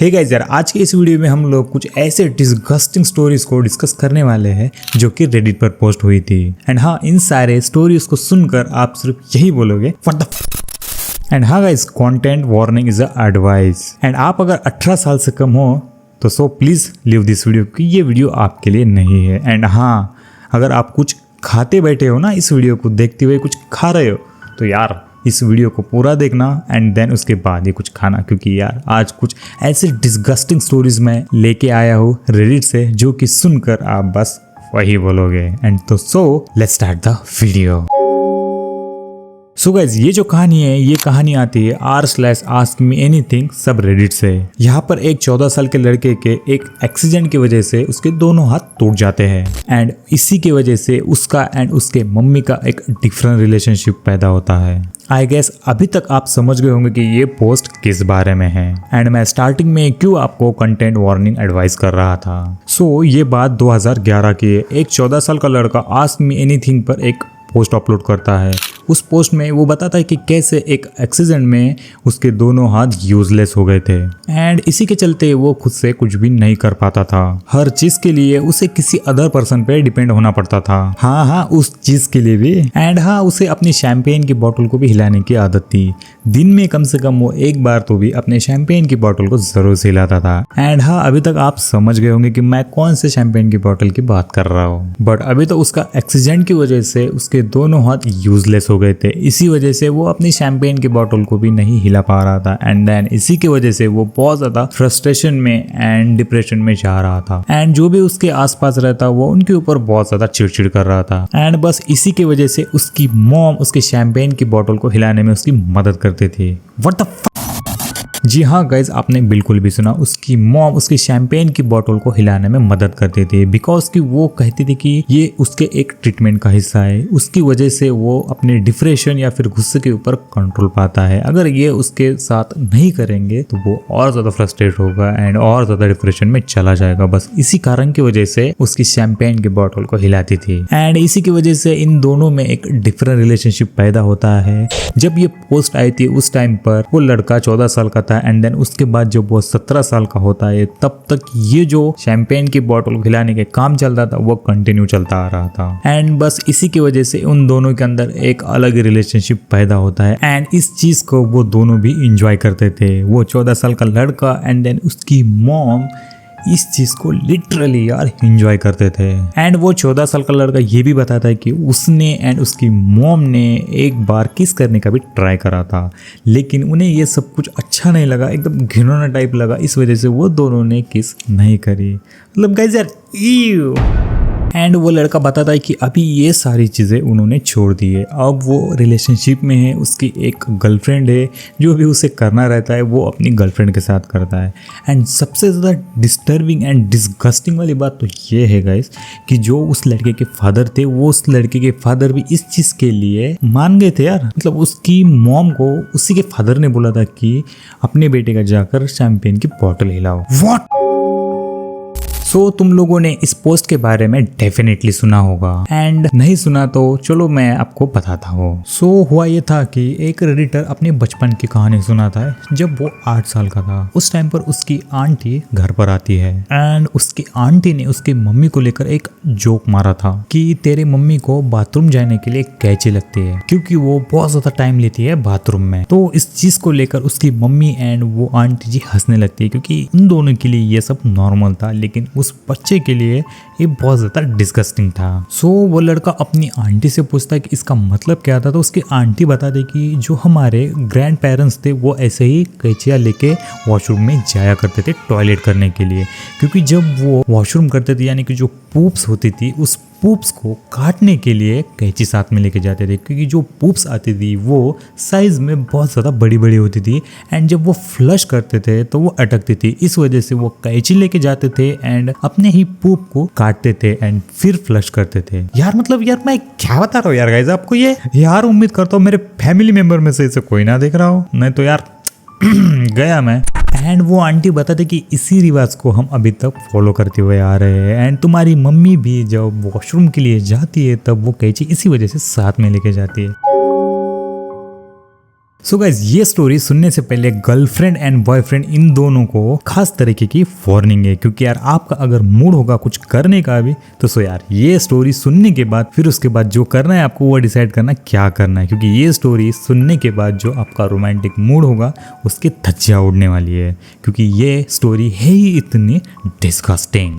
Hey guys यार, आज के इस वीडियो में हम लोग कुछ ऐसे डिस्गस्टिंग स्टोरीज को डिस्कस करने वाले हैं जो कि रेडिट पर पोस्ट हुई थी। एंड हाँ, इन सारे स्टोरीज को सुनकर आप सिर्फ यही बोलोगे व्हाट द एंड हाँ guys, content warning is a advice. And आप अगर 18 साल से कम हो तो so please leave this video, क्योंकि ये वीडियो आपके लिए नहीं है। एंड हाँ, अगर आप कुछ खाते बैठे हो ना, इस वीडियो को देखते हुए कुछ खा रहे हो, तो यार इस वीडियो को पूरा देखना एंड देन उसके बाद ही कुछ खाना, क्योंकि यार आज कुछ ऐसे डिस्गस्टिंग स्टोरीज मैं लेके आया हूँ रेडिट से जो कि सुनकर आप बस वही बोलोगे। एंड तो so let's start the video. So guys, ये जो कहानी है, ये कहानी आती है r/askmeanything सब रेडिट से। यहाँ पर एक 14 साल के लड़के के एक एक्सीडेंट की वजह से उसके दोनों हाथ टूट जाते हैं एंड इसी की वजह से उसका एंड उसके मम्मी का एक डिफरेंट रिलेशनशिप पैदा होता है। आई गेस अभी तक आप समझ गए होंगे कि ये पोस्ट किस बारे में है एंड मैं स्टार्टिंग में क्यों आपको कंटेंट वार्निंग एडवाइस कर रहा था। सो ये बात 2011 की है। एक 14 साल का लड़का आस्क मी एनीथिंग पर एक पोस्ट अपलोड करता है। उस पोस्ट में वो बताता है कि कैसे एक एक्सीडेंट में उसके दोनों हाथ यूजलेस हो गए थे एंड इसी के चलते वो खुद से कुछ भी नहीं कर पाता था। हर चीज के लिए उसे किसी अदर पर्सन पे डिपेंड होना पड़ता था। हाँ, उस चीज के लिए भी। एंड हाँ, उसे अपनी शैंपेन की बोतल को भी हिलाने की आदत थी। दिन में कम से कम वो एक बार तो भी अपने शैंपेन की बोतल को जरूर से हिलाता था। एंड हाँ, अभी तक आप समझ गए होंगे कि मैं कौन से शैंपेन की बोतल की बात कर रहा हूँ। बट अभी तो उसका एक्सीडेंट की वजह से उसके दोनों हाथ यूजलेस हो गए थे। इसी वजह से वो अपनी शैंपेन की बोतल को भी नहीं हिला पा रहा था एंड देन इसी की वजह से वो बहुत ज्यादा फ्रस्ट्रेशन में एंड डिप्रेशन में जा रहा था एंड जो भी उसके आसपास रहता वो उनके ऊपर बहुत ज्यादा चिड़चिड़ कर रहा था। एंड बस इसी की वजह से उसकी मॉम उसके शैंपेन की बोतल को हिलाने में उसकी मदद करते थे। व्हाट द जी हाँ गाइज, आपने बिल्कुल भी सुना, उसकी मॉम उसकी शैंपेन की बोतल को हिलाने में मदद करती थी बिकॉज कि वो कहती थी कि ये उसके एक ट्रीटमेंट का हिस्सा है। उसकी वजह से वो अपने डिप्रेशन या फिर गुस्से के ऊपर कंट्रोल पाता है। अगर ये उसके साथ नहीं करेंगे तो वो और ज्यादा फ्रस्ट्रेट होगा एंड और ज्यादा डिप्रेशन में चला जाएगा। बस इसी कारण की वजह से उसकी शैंपेन की बोतल को हिलाती थी एंड इसी की वजह से इन दोनों में एक डिफरेंट रिलेशनशिप पैदा होता है। जब ये पोस्ट आई थी उस टाइम पर वो लड़का 14 साल का एंड देन उसके बाद जब वो 17 साल का होता है तब तक ये जो शैंपेन की बोतल को खिलाने के काम चलता था वो कंटिन्यू चलता आ रहा था एंड बस इसी की वजह से उन दोनों के अंदर एक अलग रिलेशनशिप पैदा होता है एंड इस चीज को वो दोनों भी इंजॉय करते थे। वो 14 साल का लड़का एंड देन उसकी मॉम इस चीज को लिटरली यार एंजॉय करते थे। एंड वो 14 साल का लड़का ये भी बताता है कि उसने एंड उसकी मॉम ने एक बार किस करने का भी ट्राई करा था, लेकिन उन्हें ये सब कुछ अच्छा नहीं लगा, एकदम घिनौना टाइप लगा। इस वजह से वो दोनों ने किस नहीं करी। मतलब गाइस यार, ईव। एंड वो लड़का बताता है कि अभी ये सारी चीज़ें उन्होंने छोड़ दी है। अब वो रिलेशनशिप में है, उसकी एक गर्लफ्रेंड है, जो भी उसे करना रहता है वो अपनी गर्लफ्रेंड के साथ करता है। एंड सबसे ज़्यादा डिस्टर्बिंग एंड डिस्गस्टिंग वाली बात तो ये है गाइस कि जो उस लड़के के फादर थे वो उस लड़के के फादर भी इस चीज़ के लिए मान गए थे यार। मतलब उसकी मॉम को उसी के फादर ने बोला था कि अपने बेटे का जाकर शैंपेन की बोतल हिलाओ। व्हाट? सो तुम लोगों ने इस पोस्ट के बारे में डेफिनेटली सुना होगा एंड नहीं सुना तो चलो मैं आपको बताता हूँ। सो हुआ ये था कि एक रेडिटर अपने बचपन की कहानी सुनाता है। जब वो 8 साल का था उस टाइम पर उसकी आंटी घर पर आती है एंड उसकी आंटी ने उसकी मम्मी को लेकर एक जोक मारा था कि तेरे मम्मी को बाथरूम जाने के लिए कैंची लगती है क्योंकि वो बहुत ज्यादा टाइम लेती है बाथरूम में। तो इस चीज को लेकर उसकी मम्मी एंड वो आंटी जी हंसने लगती है क्योंकि उन दोनों के लिए ये सब नॉर्मल था, लेकिन उस बच्चे के लिए ये बहुत ज्यादा डिस्गस्टिंग था। सो वो लड़का अपनी आंटी से पूछता है कि इसका मतलब क्या था, तो उसकी आंटी बता दे कि जो हमारे ग्रैंड पेरेंट्स थे वो ऐसे ही कैंचियां लेके वॉशरूम में जाया करते थे टॉयलेट करने के लिए, क्योंकि जब वो वॉशरूम करते थे यानी कि जो पूप्स होती थी उस पूप्स को काटने के लिए कैंची साथ में लेके जाते थे, क्योंकि जो पूप्स आती थी वो साइज में बहुत ज़्यादा बड़ी बड़ी होती थी एंड जब वो फ्लश करते थे तो वो अटकती थी। इस वजह से वो कैंची लेके जाते थे एंड अपने ही पूप को काटते थे एंड फिर फ्लश करते थे। यार मतलब यार मैं क्या बता रहा हूँ यार गाइस आपको ये। यार उम्मीद करता हूँ मेरे फैमिली मेंबर में से इसे कोई ना देख रहा हो, नहीं तो यार गया मैं। एंड वो आंटी बताते कि इसी रिवाज को हम अभी तक फॉलो करते हुए आ रहे हैं एंड तुम्हारी मम्मी भी जब वॉशरूम के लिए जाती है तब वो कैंची इसी वजह से साथ में लेके जाती है। सो गाइज ये स्टोरी सुनने से पहले गर्लफ्रेंड एंड बॉयफ्रेंड इन दोनों को खास तरीके की वार्निंग है, क्योंकि यार आपका अगर मूड होगा कुछ करने का भी तो सो यार ये स्टोरी सुनने के बाद फिर उसके बाद जो करना है आपको वो डिसाइड करना क्या करना है, क्योंकि ये स्टोरी सुनने के बाद जो आपका रोमांटिक मूड होगा उसके धज्जियां उड़ने वाली है, क्योंकि ये स्टोरी है ही इतनी डिस्गस्टिंग।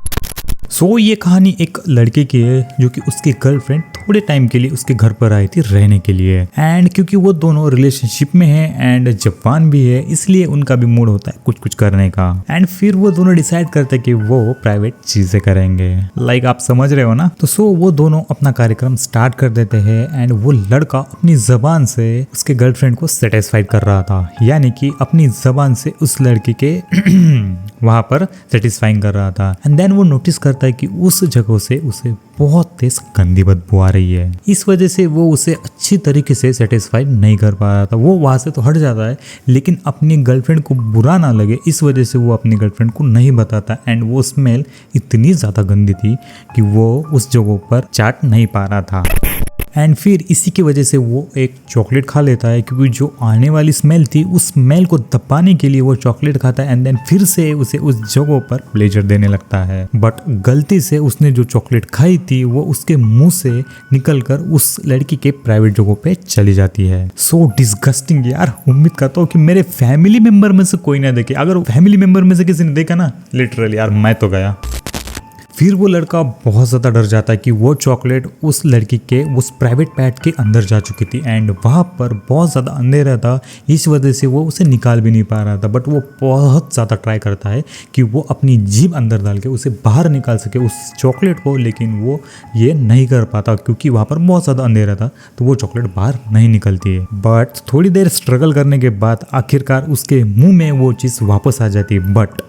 सो ये कहानी एक लड़के की है जो कि उसकी गर्लफ्रेंड थोड़े टाइम के लिए उसके घर पर आई थी रहने के लिए, एंड क्योंकि वो दोनों रिलेशनशिप में हैं एंड जवान भी है इसलिए उनका भी मूड होता है कुछ कुछ करने का, एंड फिर वो दोनों डिसाइड करते हैं कि वो प्राइवेट चीजें करेंगे, लाइक आप समझ रहे हो ना। तो सो वो दोनों अपना कार्यक्रम स्टार्ट कर देते हैं एंड वो लड़का अपनी जबान से उसके गर्लफ्रेंड को सेटिस्फाइड कर रहा था, यानी कि अपनी जबान से उस लड़की के वहां पर सेटिस्फाइंग कर रहा था, एंड देन वो नोटिस करता है कि उस जगह से उसे बहुत तेज गंदी बदबू आ रही है। इस वजह से वो उसे अच्छी तरीके से सेटिस्फाइड नहीं कर पा रहा था। वो वहां से तो हट जाता है लेकिन अपनी गर्लफ्रेंड को बुरा ना लगे इस वजह से वो अपनी गर्लफ्रेंड को नहीं बताता, एंड वो स्मेल इतनी ज्यादा गंदी थी कि वो उस जगह पर चाट नहीं पा रहा था, एंड फिर इसी की वजह से वो एक चॉकलेट खा लेता है, क्योंकि जो आने वाली स्मेल थी उस स्मेल को दबाने के लिए वो चॉकलेट खाता है, एंड देन फिर से उसे उस जगह पर प्लेजर देने लगता है। बट गलती से उसने जो चॉकलेट खाई थी वो उसके मुंह से निकलकर उस लड़की के प्राइवेट जगह पे चली जाती है। सो डिस्गस्टिंग यार। उम्मीद करता हूँ कि मेरे फैमिली मेंबर में से कोई ना देखे, अगर फैमिली मेंबर में से किसी ने देखा ना लिटरली यार मैं तो गया। फिर वो लड़का बहुत ज़्यादा डर जाता है कि वो चॉकलेट उस लड़की के उस प्राइवेट पैट के अंदर जा चुकी थी, एंड वहाँ पर बहुत ज़्यादा अंधेरा था इस वजह से वो उसे निकाल भी नहीं पा रहा था। बट वो बहुत ज़्यादा ट्राई करता है कि वो अपनी जीभ अंदर डाल के उसे बाहर निकाल सके उस चॉकलेट को, लेकिन वो ये नहीं कर पाता क्योंकि वहाँ पर बहुत ज़्यादा अंधेरा था, तो वो चॉकलेट बाहर नहीं निकलती है। बट थोड़ी देर स्ट्रगल करने के बाद आखिरकार उसके मुँह में वो चीज़ वापस आ जाती है, बट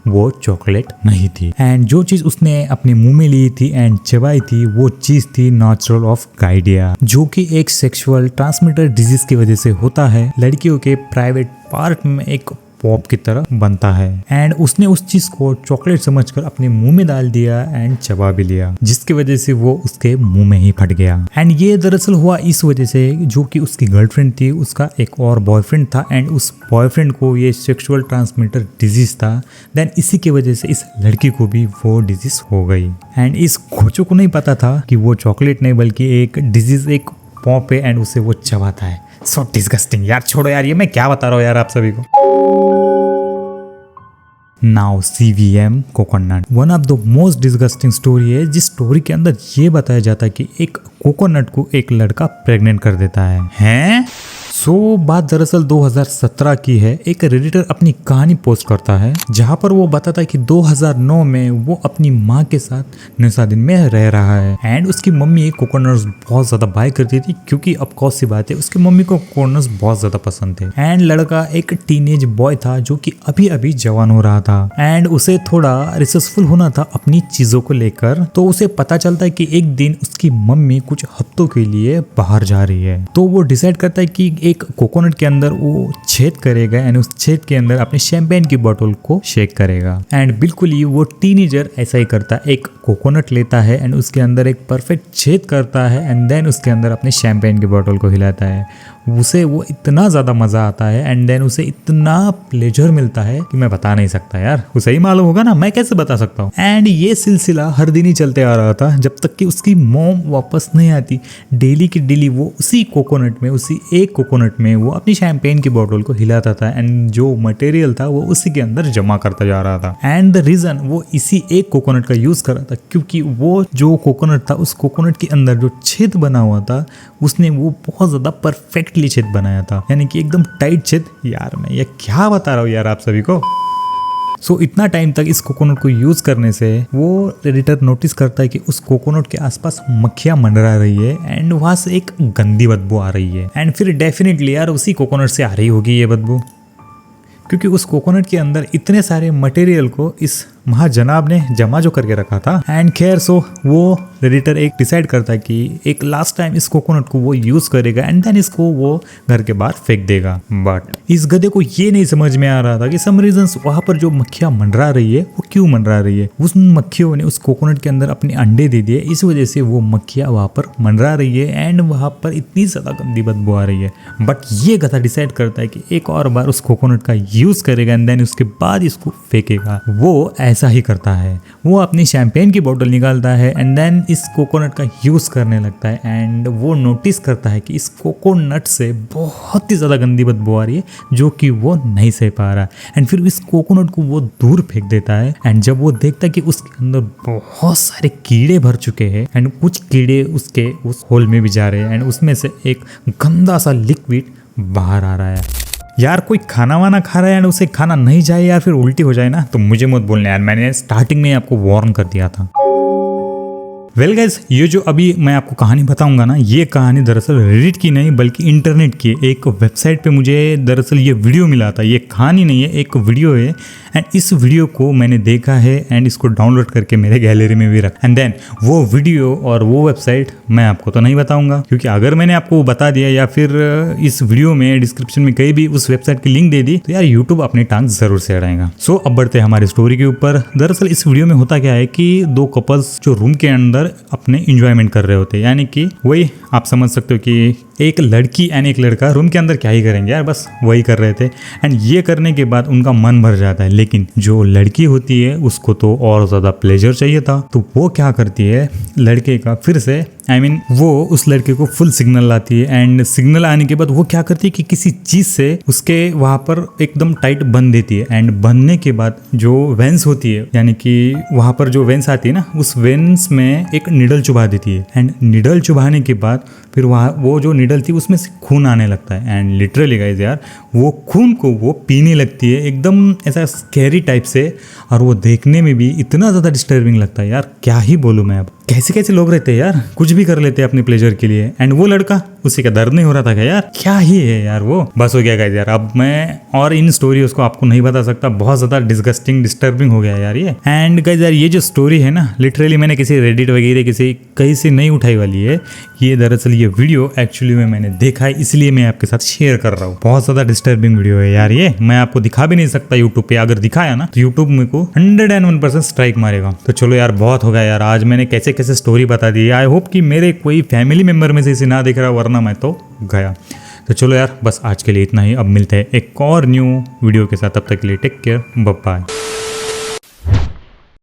वो चॉकलेट नहीं थी, एंड जो चीज उसने अपने मुंह में ली थी एंड चबाई थी वो चीज थी नॉस्ट्रल ऑफ गाइडिया, जो कि एक सेक्सुअल ट्रांसमिटर डिजीज की वजह से होता है। लड़कियों के प्राइवेट पार्ट में एक पॉप की तरह बनता है, एंड उसने उस चीज को चॉकलेट समझकर अपने मुंह में डाल दिया एंड चबा भी लिया, जिसकी वजह से वो उसके मुंह में ही फट गया। एंड ये दरअसल हुआ इस वजह से जो कि उसकी गर्लफ्रेंड थी उसका एक और बॉयफ्रेंड था, एंड उस बॉयफ्रेंड को ये सेक्सुअल ट्रांसमिटर डिजीज था। देन इसी की वजह से इस लड़की को भी वो डिजीज हो गई, एंड इस खोचो को नहीं पता था कि वो चॉकलेट नहीं बल्कि एक डिजीज एक पॉप है एंड उसे वो चबाता है। सो डिस्गस्टिंग यार। छोड़ो यार ये मैं क्या बता रहा हूँ यार आप सभी को। Now CVM coconut one of the most disgusting story है, जिस स्टोरी के अंदर ये बताया जाता है कि एक कोकोनट को एक लड़का प्रेग्नेंट कर देता है। हैं? बात दरअसल 2017 की है। एक रेडिटर अपनी कहानी पोस्ट करता है जहां पर वो बताता है कि 2009 में वो अपनी माँ के साथ निसादिन में रह रहा है, एंड उसकी मम्मी कोकोनट्स बहुत ज्यादा बाय करती थी क्योंकि अब कौन सी बात है उसकी मम्मी को कोकोनट्स बहुत ज्यादा पसंद थे। एंड लड़का एक टीनेज बॉय था जो कि अभी अभी जवान हो रहा था, एंड उसे थोड़ा रिसर्चफुल होना था अपनी चीजों को लेकर। तो उसे पता चलता है कि एक दिन उसकी मम्मी कुछ हफ्तों के लिए बाहर जा रही है, तो वो डिसाइड करता है कि एक कोकोनट के अंदर वो छेद करेगा एंड उस छेद के अंदर अपने शैंपेन की बोतल को शेक करेगा। एंड बिल्कुल ही वो टीनेजर ऐसा ही करता है, एक कोकोनट लेता है एंड उसके अंदर एक परफेक्ट छेद करता है एंड देन उसके अंदर अपने शैंपेन की बोतल को हिलाता है। उसे वो इतना ज़्यादा मज़ा आता है एंड देन उसे इतना प्लेजर मिलता है कि मैं बता नहीं सकता यार। उसे ही मालूम होगा ना, मैं कैसे बता सकता हूँ। एंड ये सिलसिला हर दिन ही चलते आ रहा था जब तक कि उसकी मॉम वापस नहीं आती। डेली की डेली वो उसी कोकोनट में, उसी एक कोकोनट में वो अपनी शैंपेन की बोतल को हिलाता था एंड जो मटेरियल था वो उसी के अंदर जमा करता जा रहा था। एंड द रीज़न वो इसी एक कोकोनट का यूज़ कर रहा था क्योंकि वो जो कोकोनट था उस कोकोनट के अंदर जो छेद बना हुआ था उसने वो बहुत ज़्यादा परफेक्टली छेद बनाया था, यानी कि एकदम टाइट छेद। यार मैं ये क्या बता रहा हूँ यार आप सभी को। इतना टाइम तक इस कोकोनट को यूज करने से वो एडिटर नोटिस करता है कि उस कोकोनट के आसपास मक्खियां मंडरा रही है एंड वहां से एक गंदी बदबू आ रही है। एंड फिर डेफिनेटली यार उसी कोकोनट से आ रही होगी ये बदबू, क्योंकि उस कोकोनट के अंदर इतने सारे मटेरियल को इस महाजनाब ने जमा जो करके रखा था। एंड खैर सो वो रेडिटर एक डिसाइड करता है कि एक लास्ट टाइम इस कोकोनट को वो यूज करेगा एंड देन इसको वो घर के बाहर फेंक देगा। बट इस गधे को ये नहीं समझ में आ रहा था कि सम रीजंस वहां पर जो मक्खियां मंडरा रही है वो क्यों मंडरा रही है। उस मक्खियों ने उस कोकोनट के अंदर अपने अंडे दे दिए, इस वजह से वो मक्खियां वहां पर मंडरा रही है एंड वहां पर इतनी ज्यादा गंदी बदबू आ रही है। बट ये गधा डिसाइड करता है कि एक और बार उस कोकोनट का यूज करेगा एंड देन उसके बाद इसको फेंकेगा। वो ऐसा ही करता है, वो अपनी शैंपेन की बोतल निकालता है एंड देन इस कोकोनट का यूज करने लगता है एंड वो नोटिस करता है कि इस कोकोनट से बहुत ही ज्यादा गंदी बदबू आ रही है जो कि वो नहीं सह पा रहा। एंड फिर इस कोकोनट को वो दूर फेंक देता है एंड जब वो देखता है कि उसके अंदर बहुत सारे कीड़े भर चुके हैं एंड कुछ कीड़े उसके उस होल में भी जा रहे हैं एंड उसमें से एक गंदा सा लिक्विड बाहर आ रहा है। यार कोई खाना वाना खा रहा है एंड उसे खाना नहीं जाए या फिर उल्टी हो जाए ना तो मुझे मत बोलना यार, मैंने स्टार्टिंग में आपको वार्न कर दिया था। वेल गाइस, ये जो अभी मैं आपको कहानी बताऊंगा ना, ये कहानी दरअसल रेडिट की नहीं बल्कि इंटरनेट की एक वेबसाइट पे मुझे दरअसल ये वीडियो मिला था। ये कहानी नहीं है, एक वीडियो है एंड इस वीडियो को मैंने देखा है एंड इसको डाउनलोड करके मेरे गैलरी में भी रखा। एंड देन वो वीडियो और वो वेबसाइट मैं आपको तो नहीं बताऊंगा, क्योंकि अगर मैंने आपको बता दिया या फिर इस वीडियो में डिस्क्रिप्शन में कहीं भी उस वेबसाइट की लिंक दे दी तो यार यूट्यूब अपनी टांग जरूर से अड़ाएगा। सो अब बढ़ते हैं हमारी स्टोरी के ऊपर। दरअसल इस वीडियो में होता क्या है कि दो कपल्स जो रूम के अंदर अपने इंजॉयमेंट कर रहे होते हैं, यानी कि वही आप समझ सकते हो कि एक लड़की एंड एक लड़का रूम के अंदर क्या ही करेंगे यार, बस वही कर रहे थे। एंड ये करने के बाद उनका मन भर जाता है, लेकिन जो लड़की होती है उसको तो और ज्यादा प्लेजर चाहिए था। तो वो क्या करती है, लड़के का फिर से वो उस लड़के को फुल सिग्नल लाती है एंड सिग्नल आने के बाद वो क्या करती है कि किसी चीज से उसके वहां पर एकदम टाइट बंध देती है एंड बंधने के बाद जो वेंस होती है, यानी कि वहां पर जो वेंस आती है ना, उस वेंस में एक निडल चुभा देती है एंड निडल चुभाने के बाद फिर वहाँ वो जो निडल थी उसमें से खून आने लगता है एंड लिटरली गाइस यार वो खून को वो पीने लगती है एकदम ऐसा स्कैरी टाइप से, और वो देखने में भी इतना ज़्यादा डिस्टर्बिंग लगता है यार, क्या ही बोलूँ मैं। अब कैसे कैसे लोग रहते हैं यार, कुछ भी कर लेते हैं अपने प्लेजर के लिए। एंड वो लड़का, उसी का दर्द नहीं हो रहा था क्या यार, क्या ही है यार वो। बस हो गया गाइस यार, अब मैं और इन स्टोरी उसको आपको नहीं बता सकता, बहुत ज़्यादा डिस्गस्टिंग डिस्टर्बिंग हो गया यार ये। एंड गाइस यार ये जो स्टोरी है ना, लिटरली मैंने किसी रेडिट वगैरह किसी कहीं से नहीं उठाई वाली है। ये दरअसल ये वीडियो एक्चुअली में मैंने देखा है, इसलिए मैं आपके साथ शेयर कर रहा हूँ। बहुत ज़्यादा डिस्टर्बिंग वीडियो है यार ये, मैं आपको दिखा भी नहीं सकता यूट्यूब पे। अगर दिखाया ना तो यूट्यूब मेरे को 101% स्ट्राइक मारेगा। तो चलो यार बहुत हो गया यार, आज मैंने कैसे कैसे स्टोरी बता दी। आई होप कि मेरे कोई फैमिली मेंबर में से इसे ना दिख रहा, वरना मैं तो गया। तो चलो यार बस आज के लिए इतना ही, अब मिलते हैं एक और न्यू वीडियो के साथ, तब तक के लिए टेक केयर, बाय बाय।